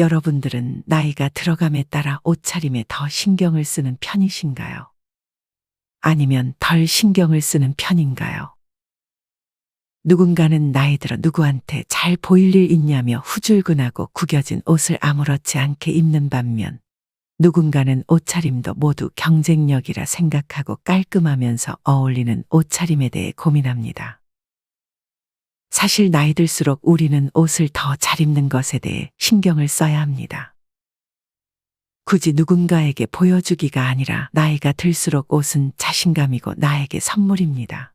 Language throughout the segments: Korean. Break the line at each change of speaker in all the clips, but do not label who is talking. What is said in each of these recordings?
여러분들은 나이가 들어감에 따라 옷차림에 더 신경을 쓰는 편이신가요? 아니면 덜 신경을 쓰는 편인가요? 누군가는 나이 들어 누구한테 잘 보일 일 있냐며 후줄근하고 구겨진 옷을 아무렇지 않게 입는 반면 누군가는 옷차림도 모두 경쟁력이라 생각하고 깔끔하면서 어울리는 옷차림에 대해 고민합니다. 사실 나이 들수록 우리는 옷을 더 잘 입는 것에 대해 신경을 써야 합니다. 굳이 누군가에게 보여주기가 아니라 나이가 들수록 옷은 자신감이고 나에게 선물입니다.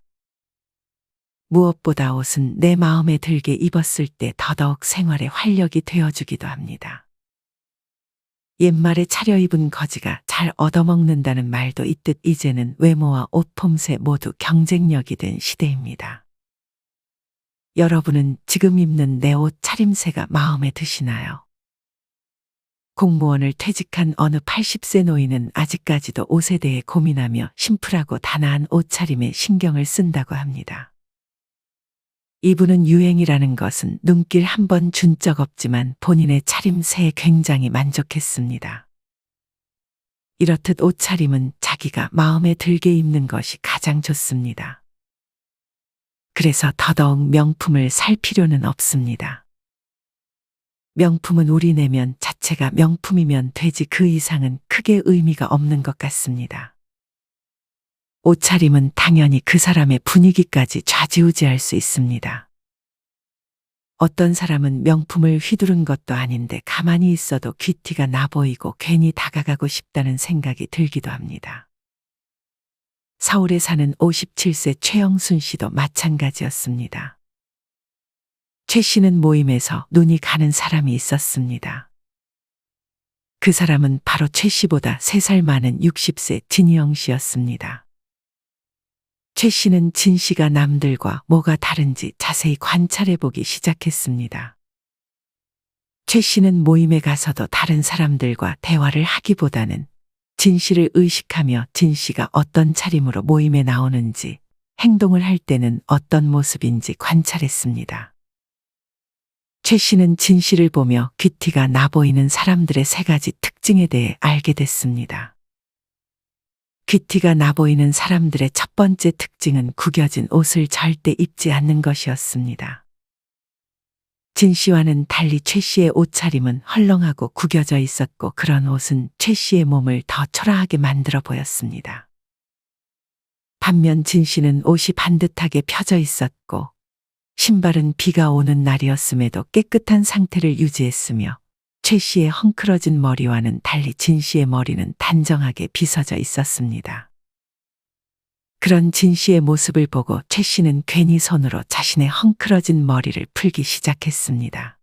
무엇보다 옷은 내 마음에 들게 입었을 때 더더욱 생활에 활력이 되어주기도 합니다. 옛말에 차려입은 거지가 잘 얻어먹는다는 말도 있듯 이제는 외모와 옷 폼새 모두 경쟁력이 된 시대입니다. 여러분은 지금 입는 내 옷 차림새가 마음에 드시나요? 공무원을 퇴직한 어느 80세 노인은 아직까지도 옷에 대해 고민하며 심플하고 단아한 옷차림에 신경을 쓴다고 합니다. 이분은 유행이라는 것은 눈길 한 번 준 적 없지만 본인의 차림새에 굉장히 만족했습니다. 이렇듯 옷차림은 자기가 마음에 들게 입는 것이 가장 좋습니다. 그래서 더더욱 명품을 살 필요는 없습니다. 명품은 우리 내면 자체가 명품이면 되지 그 이상은 크게 의미가 없는 것 같습니다. 옷차림은 당연히 그 사람의 분위기까지 좌지우지할 수 있습니다. 어떤 사람은 명품을 휘두른 것도 아닌데 가만히 있어도 귀티가 나 보이고 괜히 다가가고 싶다는 생각이 들기도 합니다. 서울에 사는 57세 최영순 씨도 마찬가지였습니다. 최 씨는 모임에서 눈이 가는 사람이 있었습니다. 그 사람은 바로 최 씨보다 3살 많은 60세 진희영 씨였습니다. 최 씨는 진 씨가 남들과 뭐가 다른지 자세히 관찰해 보기 시작했습니다. 최 씨는 모임에 가서도 다른 사람들과 대화를 하기보다는 진 씨를 의식하며 진 씨가 어떤 차림으로 모임에 나오는지, 행동을 할 때는 어떤 모습인지 관찰했습니다. 최 씨는 진 씨를 보며 귀티가 나 보이는 사람들의 3가지 특징에 대해 알게 됐습니다. 귀티가 나 보이는 사람들의 첫 번째 특징은 구겨진 옷을 절대 입지 않는 것이었습니다. 진 씨와는 달리 최 씨의 옷차림은 헐렁하고 구겨져 있었고 그런 옷은 최 씨의 몸을 더 초라하게 만들어 보였습니다. 반면 진 씨는 옷이 반듯하게 펴져 있었고 신발은 비가 오는 날이었음에도 깨끗한 상태를 유지했으며 최 씨의 헝클어진 머리와는 달리 진 씨의 머리는 단정하게 빗어져 있었습니다. 그런 진 씨의 모습을 보고 최 씨는 괜히 손으로 자신의 헝클어진 머리를 풀기 시작했습니다.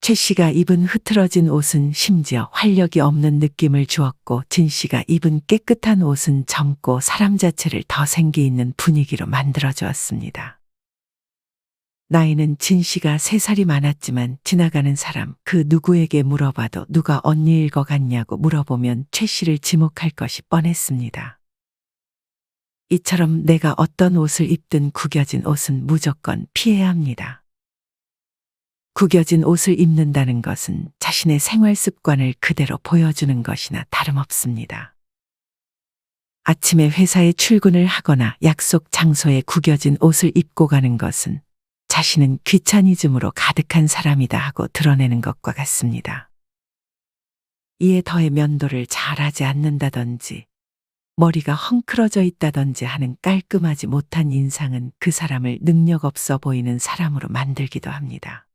최 씨가 입은 흐트러진 옷은 심지어 활력이 없는 느낌을 주었고 진 씨가 입은 깨끗한 옷은 젊고 사람 자체를 더 생기 있는 분위기로 만들어 주었습니다. 나이는 진 씨가 3살이 많았지만 지나가는 사람 그 누구에게 물어봐도 누가 언니일 것 같냐고 물어보면 최 씨를 지목할 것이 뻔했습니다. 이처럼 내가 어떤 옷을 입든 구겨진 옷은 무조건 피해야 합니다. 구겨진 옷을 입는다는 것은 자신의 생활 습관을 그대로 보여주는 것이나 다름없습니다. 아침에 회사에 출근을 하거나 약속 장소에 구겨진 옷을 입고 가는 것은 자신은 귀차니즘으로 가득한 사람이다 하고 드러내는 것과 같습니다. 이에 더해 면도를 잘하지 않는다든지 머리가 헝클어져 있다든지 하는 깔끔하지 못한 인상은 그 사람을 능력 없어 보이는 사람으로 만들기도 합니다.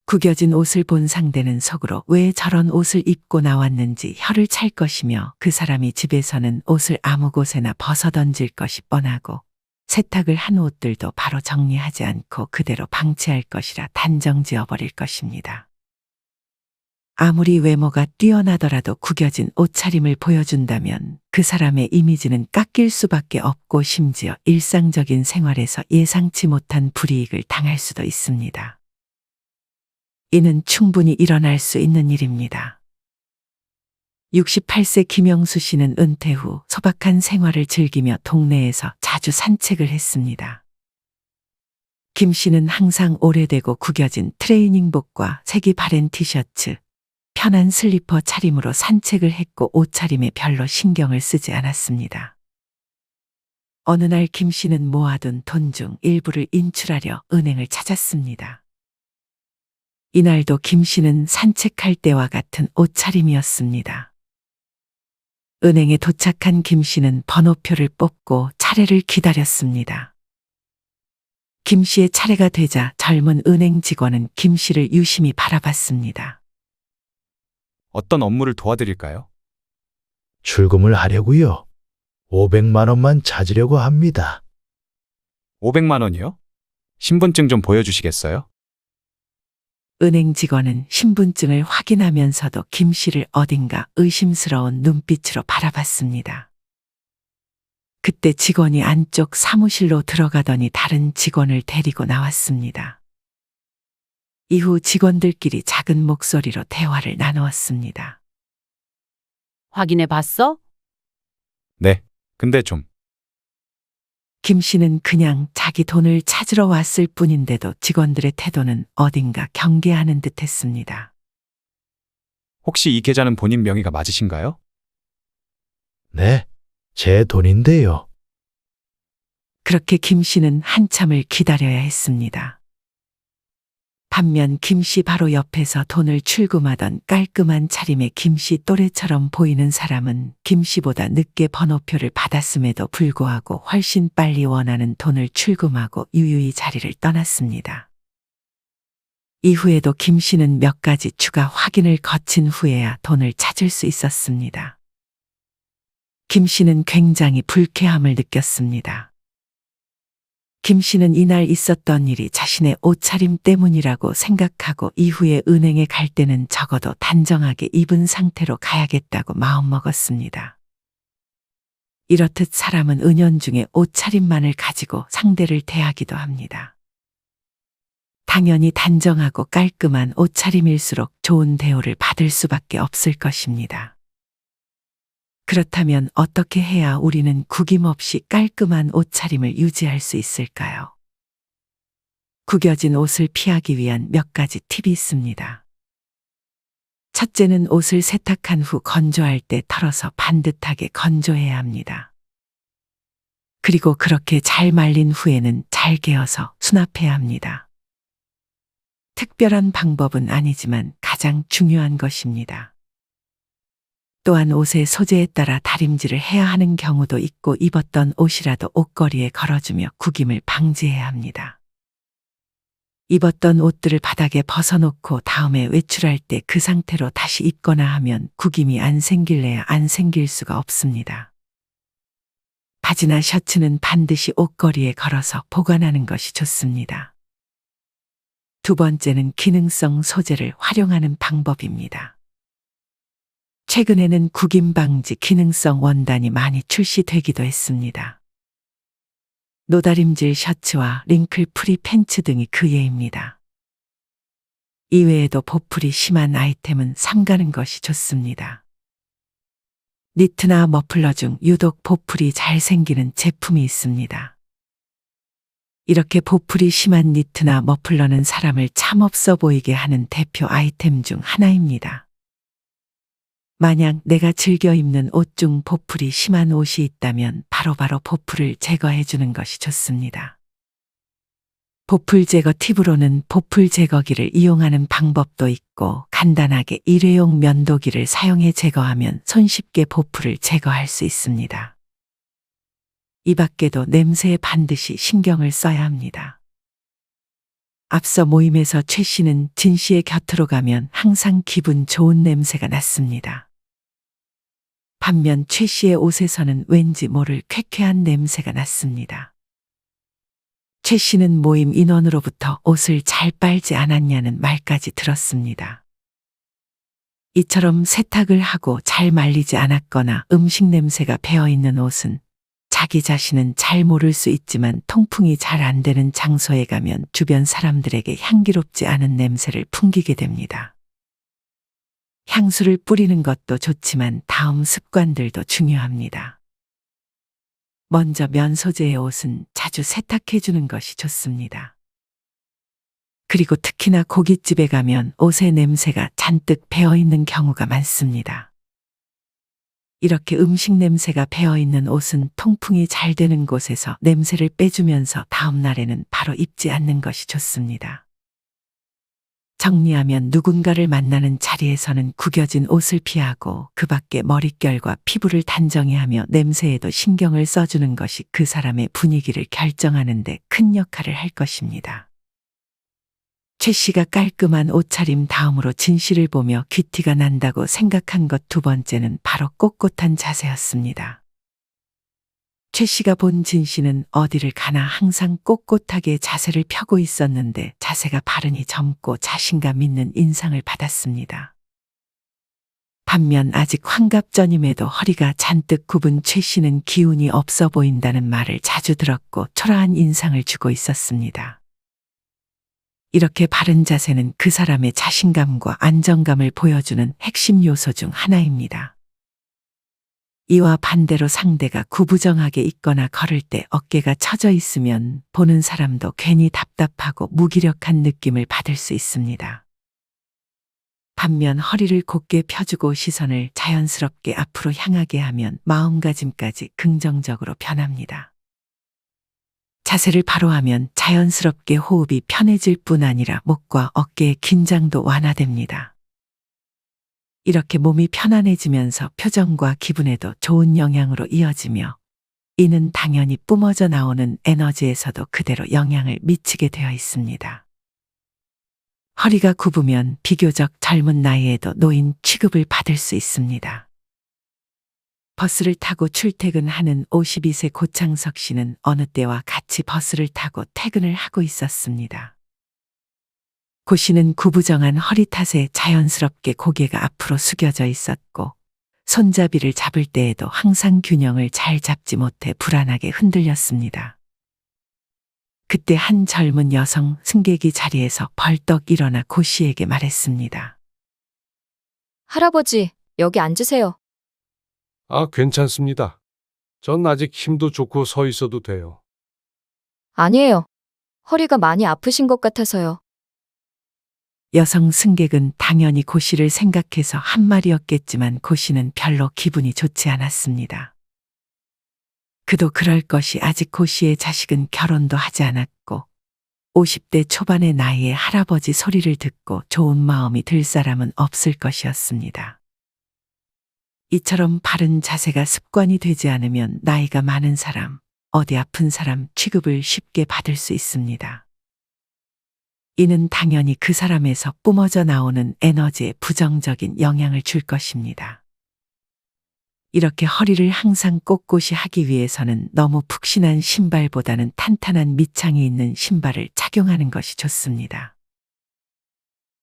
구겨진 옷을 본 상대는 속으로 왜 저런 옷을 입고 나왔는지 혀를 찰 것이며 그 사람이 집에서는 옷을 아무 곳에나 벗어던질 것이 뻔하고 세탁을 한 옷들도 바로 정리하지 않고 그대로 방치할 것이라 단정지어 버릴 것입니다. 아무리 외모가 뛰어나더라도 구겨진 옷차림을 보여준다면 그 사람의 이미지는 깎일 수밖에 없고 심지어 일상적인 생활에서 예상치 못한 불이익을 당할 수도 있습니다. 이는 충분히 일어날 수 있는 일입니다. 68세 김영수 씨는 은퇴 후 소박한 생활을 즐기며 동네에서 자주 산책을 했습니다. 김 씨는 항상 오래되고 구겨진 트레이닝복과 색이 바랜 티셔츠, 편한 슬리퍼 차림으로 산책을 했고 옷차림에 별로 신경을 쓰지 않았습니다. 어느 날 김 씨는 모아둔 돈 중 일부를 인출하려 은행을 찾았습니다. 이날도 김 씨는 산책할 때와 같은 옷차림이었습니다. 은행에 도착한 김 씨는 번호표를 뽑고 차례를 기다렸습니다. 김 씨의 차례가 되자 젊은 은행 직원은 김 씨를 유심히 바라봤습니다.
어떤 업무를 도와드릴까요?
출금을 하려고요. 500만 원만 찾으려고 합니다.
500만 원이요? 신분증 좀 보여주시겠어요?
은행 직원은 신분증을 확인하면서도 김 씨를 어딘가 의심스러운 눈빛으로 바라봤습니다. 그때 직원이 안쪽 사무실로 들어가더니 다른 직원을 데리고 나왔습니다. 이후 직원들끼리 작은 목소리로 대화를 나누었습니다.
확인해 봤어?
네. 근데 좀
김 씨는 그냥 자기 돈을 찾으러 왔을 뿐인데도 직원들의 태도는 어딘가 경계하는 듯 했습니다.
혹시 이 계좌는 본인 명의가 맞으신가요?
네, 제 돈인데요.
그렇게 김 씨는 한참을 기다려야 했습니다. 반면 김 씨 바로 옆에서 돈을 출금하던 깔끔한 차림의 김 씨 또래처럼 보이는 사람은 김 씨보다 늦게 번호표를 받았음에도 불구하고 훨씬 빨리 원하는 돈을 출금하고 유유히 자리를 떠났습니다. 이후에도 김 씨는 몇 가지 추가 확인을 거친 후에야 돈을 찾을 수 있었습니다. 김 씨는 굉장히 불쾌함을 느꼈습니다. 김 씨는 이날 있었던 일이 자신의 옷차림 때문이라고 생각하고 이후에 은행에 갈 때는 적어도 단정하게 입은 상태로 가야겠다고 마음먹었습니다. 이렇듯 사람은 은연중에 옷차림만을 가지고 상대를 대하기도 합니다. 당연히 단정하고 깔끔한 옷차림일수록 좋은 대우를 받을 수밖에 없을 것입니다. 그렇다면 어떻게 해야 우리는 구김없이 깔끔한 옷차림을 유지할 수 있을까요? 구겨진 옷을 피하기 위한 몇 가지 팁이 있습니다. 첫째는 옷을 세탁한 후 건조할 때 털어서 반듯하게 건조해야 합니다. 그리고 그렇게 잘 말린 후에는 잘 개어서 수납해야 합니다. 특별한 방법은 아니지만 가장 중요한 것입니다. 또한 옷의 소재에 따라 다림질을 해야 하는 경우도 있고 입었던 옷이라도 옷걸이에 걸어주며 구김을 방지해야 합니다. 입었던 옷들을 바닥에 벗어놓고 다음에 외출할 때 그 상태로 다시 입거나 하면 구김이 안 생길래야 안 생길 수가 없습니다. 바지나 셔츠는 반드시 옷걸이에 걸어서 보관하는 것이 좋습니다. 두 번째는 기능성 소재를 활용하는 방법입니다. 최근에는 구김 방지 기능성 원단이 많이 출시되기도 했습니다. 노다림질 셔츠와 링클 프리 팬츠 등이 그 예입니다. 이외에도 보풀이 심한 아이템은 삼가는 것이 좋습니다. 니트나 머플러 중 유독 보풀이 잘 생기는 제품이 있습니다. 이렇게 보풀이 심한 니트나 머플러는 사람을 참 없어 보이게 하는 대표 아이템 중 하나입니다. 만약 내가 즐겨 입는 옷 중 보풀이 심한 옷이 있다면 바로바로 보풀을 제거해 주는 것이 좋습니다. 보풀 제거 팁으로는 보풀 제거기를 이용하는 방법도 있고 간단하게 일회용 면도기를 사용해 제거하면 손쉽게 보풀을 제거할 수 있습니다. 이 밖에도 냄새에 반드시 신경을 써야 합니다. 앞서 모임에서 최 씨는 진 씨의 곁으로 가면 항상 기분 좋은 냄새가 났습니다. 반면 최 씨의 옷에서는 왠지 모를 쾌쾌한 냄새가 났습니다. 최 씨는 모임 인원으로부터 옷을 잘 빨지 않았냐는 말까지 들었습니다. 이처럼 세탁을 하고 잘 말리지 않았거나 음식 냄새가 배어있는 옷은 자기 자신은 잘 모를 수 있지만 통풍이 잘 안 되는 장소에 가면 주변 사람들에게 향기롭지 않은 냄새를 풍기게 됩니다. 향수를 뿌리는 것도 좋지만 다음 습관들도 중요합니다. 먼저 면 소재의 옷은 자주 세탁해 주는 것이 좋습니다. 그리고 특히나 고깃집에 가면 옷의 냄새가 잔뜩 배어 있는 경우가 많습니다. 이렇게 음식 냄새가 배어 있는 옷은 통풍이 잘 되는 곳에서 냄새를 빼주면서 다음 날에는 바로 입지 않는 것이 좋습니다. 정리하면 누군가를 만나는 자리에서는 구겨진 옷을 피하고 그 밖에 머릿결과 피부를 단정히 하며 냄새에도 신경을 써주는 것이 그 사람의 분위기를 결정하는 데 큰 역할을 할 것입니다. 최 씨가 깔끔한 옷차림 다음으로 진 씨를 보며 귀티가 난다고 생각한 것 두 번째는 바로 꼿꼿한 자세였습니다. 최 씨가 본 진 씨는 어디를 가나 항상 꼿꼿하게 자세를 펴고 있었는데 자세가 바르니 젊고 자신감 있는 인상을 받았습니다. 반면 아직 환갑 전임에도 허리가 잔뜩 굽은 최 씨는 기운이 없어 보인다는 말을 자주 들었고 초라한 인상을 주고 있었습니다. 이렇게 바른 자세는 그 사람의 자신감과 안정감을 보여주는 핵심 요소 중 하나입니다. 이와 반대로 상대가 구부정하게 있거나 걸을 때 어깨가 처져 있으면 보는 사람도 괜히 답답하고 무기력한 느낌을 받을 수 있습니다. 반면 허리를 곧게 펴주고 시선을 자연스럽게 앞으로 향하게 하면 마음가짐까지 긍정적으로 변합니다. 자세를 바로 하면 자연스럽게 호흡이 편해질 뿐 아니라 목과 어깨의 긴장도 완화됩니다. 이렇게 몸이 편안해지면서 표정과 기분에도 좋은 영향으로 이어지며 이는 당연히 뿜어져 나오는 에너지에서도 그대로 영향을 미치게 되어 있습니다. 허리가 굽으면 비교적 젊은 나이에도 노인 취급을 받을 수 있습니다. 버스를 타고 출퇴근하는 52세 고창석 씨는 어느 때와 같이 버스를 타고 퇴근을 하고 있었습니다. 고 씨는 구부정한 허리 탓에 자연스럽게 고개가 앞으로 숙여져 있었고 손잡이를 잡을 때에도 항상 균형을 잘 잡지 못해 불안하게 흔들렸습니다. 그때 한 젊은 여성 승객이 자리에서 벌떡 일어나 고 씨에게 말했습니다.
할아버지, 여기 앉으세요.
아, 괜찮습니다. 전 아직 힘도 좋고 서 있어도 돼요.
아니에요. 허리가 많이 아프신 것 같아서요.
여성 승객은 당연히 고 씨를 생각해서 한 말이었겠지만 고 씨는 별로 기분이 좋지 않았습니다. 그도 그럴 것이 아직 고 씨의 자식은 결혼도 하지 않았고 50대 초반의 나이에 할아버지 소리를 듣고 좋은 마음이 들 사람은 없을 것이었습니다. 이처럼 바른 자세가 습관이 되지 않으면 나이가 많은 사람, 어디 아픈 사람 취급을 쉽게 받을 수 있습니다. 이는 당연히 그 사람에서 뿜어져 나오는 에너지에 부정적인 영향을 줄 것입니다. 이렇게 허리를 항상 꼿꼿이 하기 위해서는 너무 푹신한 신발보다는 탄탄한 밑창이 있는 신발을 착용하는 것이 좋습니다.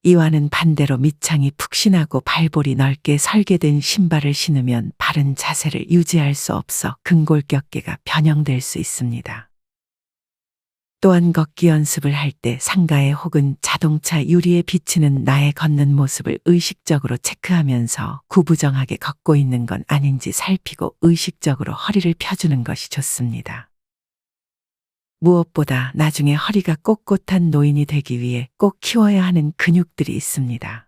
이와는 반대로 밑창이 푹신하고 발볼이 넓게 설계된 신발을 신으면 바른 자세를 유지할 수 없어 근골격계가 변형될 수 있습니다. 또한 걷기 연습을 할 때 상가에 혹은 자동차 유리에 비치는 나의 걷는 모습을 의식적으로 체크하면서 구부정하게 걷고 있는 건 아닌지 살피고 의식적으로 허리를 펴주는 것이 좋습니다. 무엇보다 나중에 허리가 꼿꼿한 노인이 되기 위해 꼭 키워야 하는 근육들이 있습니다.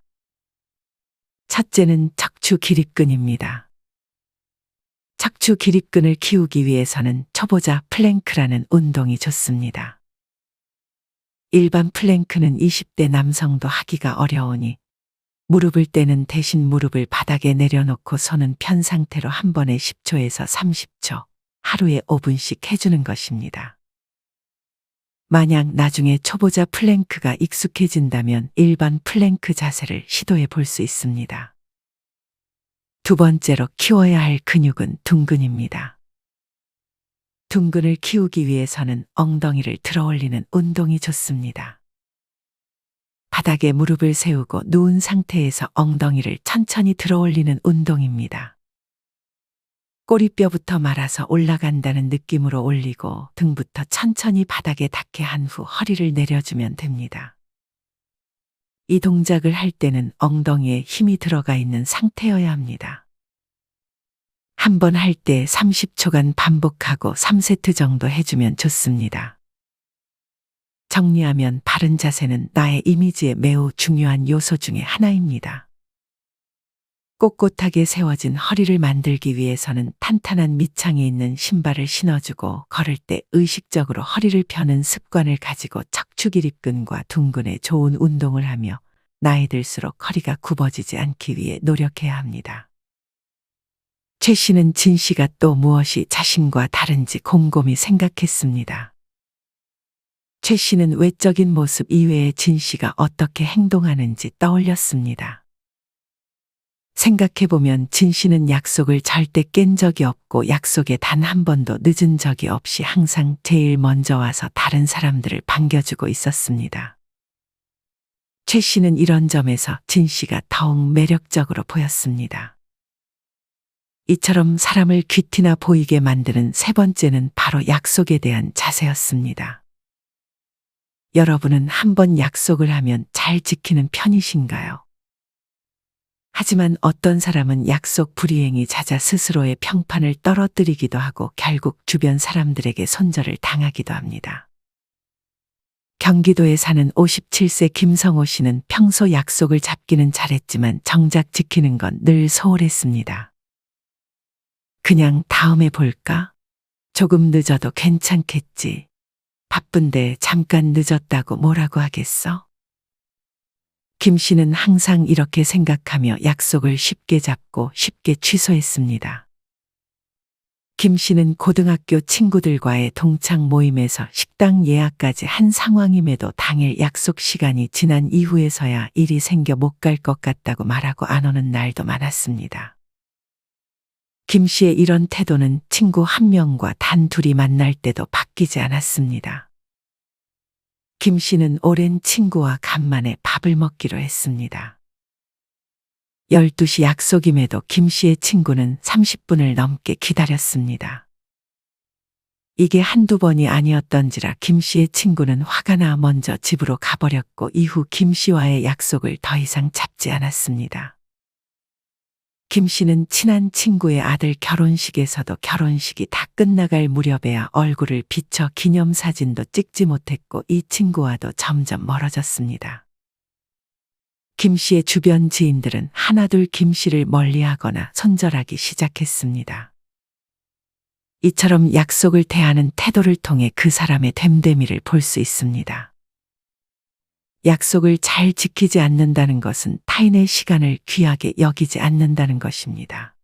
첫째는 척추 기립근입니다. 척추 기립근을 키우기 위해서는 초보자 플랭크라는 운동이 좋습니다. 일반 플랭크는 20대 남성도 하기가 어려우니 무릎을 떼는 대신 무릎을 바닥에 내려놓고 손은 편 상태로 한 번에 10초에서 30초, 하루에 5분씩 해주는 것입니다. 만약 나중에 초보자 플랭크가 익숙해진다면 일반 플랭크 자세를 시도해 볼 수 있습니다. 두 번째로 키워야 할 근육은 둔근입니다. 둔근을 키우기 위해서는 엉덩이를 들어 올리는 운동이 좋습니다. 바닥에 무릎을 세우고 누운 상태에서 엉덩이를 천천히 들어 올리는 운동입니다. 꼬리뼈부터 말아서 올라간다는 느낌으로 올리고 등부터 천천히 바닥에 닿게 한 후 허리를 내려주면 됩니다. 이 동작을 할 때는 엉덩이에 힘이 들어가 있는 상태여야 합니다. 한 번 할 때 30초간 반복하고 3세트 정도 해주면 좋습니다. 정리하면 바른 자세는 나의 이미지의 매우 중요한 요소 중의 하나입니다. 꼿꼿하게 세워진 허리를 만들기 위해서는 탄탄한 밑창에 있는 신발을 신어주고 걸을 때 의식적으로 허리를 펴는 습관을 가지고 척추기립근과 둔근에 좋은 운동을 하며 나이 들수록 허리가 굽어지지 않기 위해 노력해야 합니다. 최 씨는 진 씨가 또 무엇이 자신과 다른지 곰곰이 생각했습니다. 최 씨는 외적인 모습 이외에 진 씨가 어떻게 행동하는지 떠올렸습니다. 생각해보면 진 씨는 약속을 절대 깬 적이 없고 약속에 단 한 번도 늦은 적이 없이 항상 제일 먼저 와서 다른 사람들을 반겨주고 있었습니다. 최 씨는 이런 점에서 진 씨가 더욱 매력적으로 보였습니다. 이처럼 사람을 귀티나 보이게 만드는 세 번째는 바로 약속에 대한 자세였습니다. 여러분은 한번 약속을 하면 잘 지키는 편이신가요? 하지만 어떤 사람은 약속 불이행이 잦아 스스로의 평판을 떨어뜨리기도 하고 결국 주변 사람들에게 손절을 당하기도 합니다. 경기도에 사는 57세 김성호 씨는 평소 약속을 잡기는 잘했지만 정작 지키는 건 늘 소홀했습니다. 그냥 다음에 볼까? 조금 늦어도 괜찮겠지. 바쁜데 잠깐 늦었다고 뭐라고 하겠어? 김 씨는 항상 이렇게 생각하며 약속을 쉽게 잡고 쉽게 취소했습니다. 김 씨는 고등학교 친구들과의 동창 모임에서 식당 예약까지 한 상황임에도 당일 약속 시간이 지난 이후에서야 일이 생겨 못 갈 것 같다고 말하고 안 오는 날도 많았습니다. 김 씨의 이런 태도는 친구 한 명과 단 둘이 만날 때도 바뀌지 않았습니다. 김 씨는 오랜 친구와 간만에 밥을 먹기로 했습니다. 12시 약속임에도 김 씨의 친구는 30분을 넘게 기다렸습니다. 이게 한두 번이 아니었던지라 김 씨의 친구는 화가 나 먼저 집으로 가버렸고 이후 김 씨와의 약속을 더 이상 잡지 않았습니다. 김 씨는 친한 친구의 아들 결혼식에서도 결혼식이 다 끝나갈 무렵에야 얼굴을 비춰 기념사진도 찍지 못했고 이 친구와도 점점 멀어졌습니다. 김 씨의 주변 지인들은 하나둘 김 씨를 멀리하거나 손절하기 시작했습니다. 이처럼 약속을 대하는 태도를 통해 그 사람의 됨됨이를 볼 수 있습니다. 약속을 잘 지키지 않는다는 것은 타인의 시간을 귀하게 여기지 않는다는 것입니다.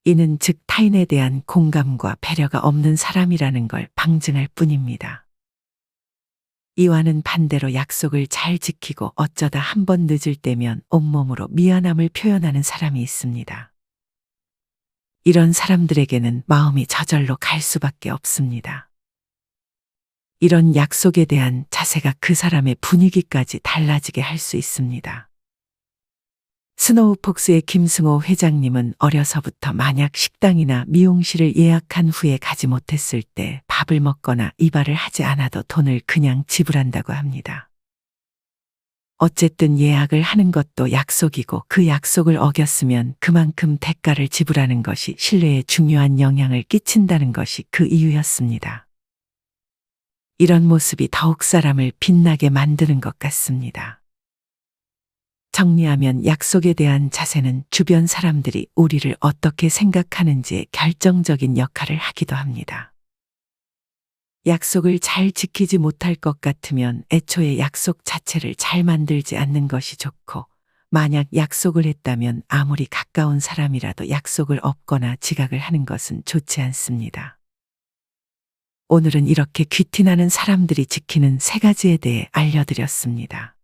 이는 즉 타인에 대한 공감과 배려가 없는 사람이라는 걸 방증할 뿐입니다. 이와는 반대로 약속을 잘 지키고 어쩌다 한 번 늦을 때면 온몸으로 미안함을 표현하는 사람이 있습니다. 이런 사람들에게는 마음이 저절로 갈 수밖에 없습니다. 이런 약속에 대한 자세가 그 사람의 분위기까지 달라지게 할 수 있습니다. 스노우폭스의 김승호 회장님은 어려서부터 만약 식당이나 미용실을 예약한 후에 가지 못했을 때 밥을 먹거나 이발을 하지 않아도 돈을 그냥 지불한다고 합니다. 어쨌든 예약을 하는 것도 약속이고 그 약속을 어겼으면 그만큼 대가를 지불하는 것이 신뢰에 중요한 영향을 끼친다는 것이 그 이유였습니다. 이런 모습이 더욱 사람을 빛나게 만드는 것 같습니다. 정리하면 약속에 대한 자세는 주변 사람들이 우리를 어떻게 생각하는지에 결정적인 역할을 하기도 합니다. 약속을 잘 지키지 못할 것 같으면 애초에 약속 자체를 잘 만들지 않는 것이 좋고, 만약 약속을 했다면 아무리 가까운 사람이라도 약속을 없거나 지각을 하는 것은 좋지 않습니다. 오늘은 이렇게 귀티나는 사람들이 지키는 3가지에 대해 알려드렸습니다.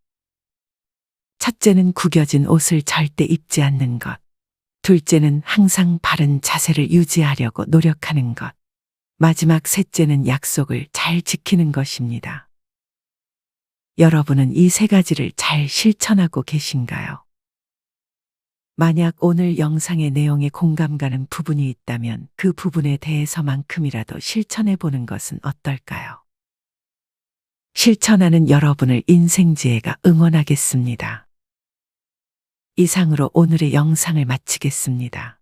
첫째는 구겨진 옷을 절대 입지 않는 것. 둘째는 항상 바른 자세를 유지하려고 노력하는 것. 마지막 셋째는 약속을 잘 지키는 것입니다. 여러분은 이 3가지를 잘 실천하고 계신가요? 만약 오늘 영상의 내용에 공감 가는 부분이 있다면 그 부분에 대해서만큼이라도 실천해 보는 것은 어떨까요? 실천하는 여러분을 인생지혜가 응원하겠습니다. 이상으로 오늘의 영상을 마치겠습니다.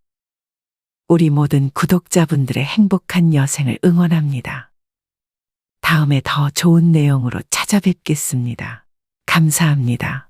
우리 모든 구독자분들의 행복한 여생을 응원합니다. 다음에 더 좋은 내용으로 찾아뵙겠습니다. 감사합니다.